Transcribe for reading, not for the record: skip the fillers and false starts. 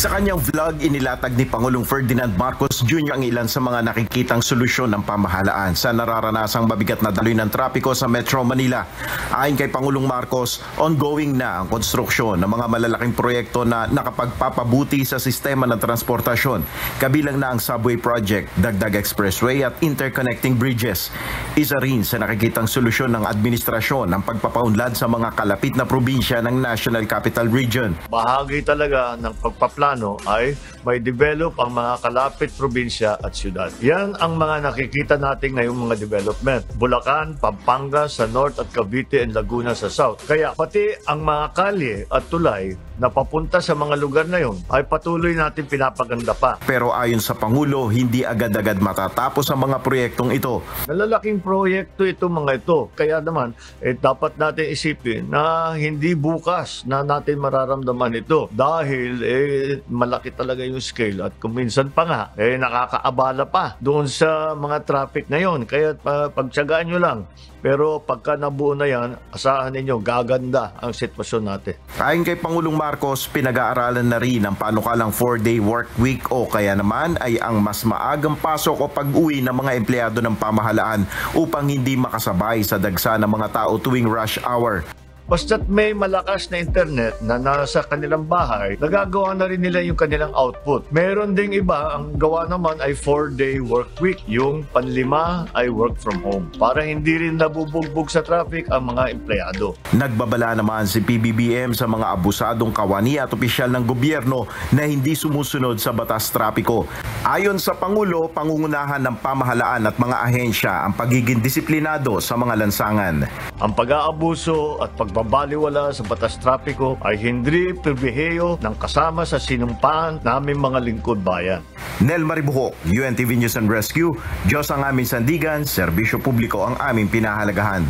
Sa kanyang vlog, inilatag ni Pangulong Ferdinand Marcos Jr. ang ilan sa mga nakikitang solusyon ng pamahalaan sa nararanasang mabigat na daloy ng trapiko sa Metro Manila. Ayon kay Pangulong Marcos, ongoing na ang konstruksyon ng mga malalaking proyekto na nakapagpapabuti sa sistema ng transportasyon. Kabilang na ang subway project, dagdag expressway at interconnecting bridges. Isa rin sa nakikitang solusyon ng administrasyon ang pagpapaunlad sa mga kalapit na probinsya ng National Capital Region. Bahagi talaga ng pagpaplano ay may develop ang mga kalapit probinsya at syudad. Yan ang mga nakikita natin ngayong mga development. Bulacan, Pampanga sa North at Cavite and Laguna sa South. Kaya pati ang mga kalye at tulay na papunta sa mga lugar na yon ay patuloy natin pinapaganda pa. Pero ayon sa Pangulo, hindi agad-agad matatapos ang mga proyektong ito. Malalaking proyekto ito mga ito. Kaya naman, dapat natin isipin na hindi bukas na natin mararamdaman ito. Dahil malaki talaga yung scale at kung minsan pa nga, nakakaabala pa doon sa mga traffic na yon. Kaya pagtsagaan nyo lang. Pero pagka nabuo na yan, asahan ninyo, gaganda ang sitwasyon natin. Ayon kay Pangulong Marcos, pinag-aaralan na rin ang panukalang 4-day work week o kaya naman ay ang mas maagang pasok o pag-uwi ng mga empleyado ng pamahalaan upang hindi makasabay sa dagsa ng mga tao tuwing rush hour. Basta't may malakas na internet na nasa kanilang bahay, nagagawa na rin nila yung kanilang output. Meron ding iba, ang gawa naman ay 4-day work week. Yung panlima ay work from home. Para hindi rin nabubugbog sa traffic ang mga empleyado. Nagbabala naman si PBBM sa mga abusadong kawani at opisyal ng gobyerno na hindi sumusunod sa batas trapiko. Ayon sa Pangulo, pangungunahan ng pamahalaan at mga ahensya ang pagiging disiplinado sa mga lansangan. Ang pag-aabuso at pagbabaliwala sa batas trapiko ay hindi pribilehiyo ng kasama sa sinumpaan naming mga lingkod bayan. Nel Maribuhok, UNTV News and Rescue, Diyos ang aming sandigan, serbisyo publiko ang aming pinahalagahan.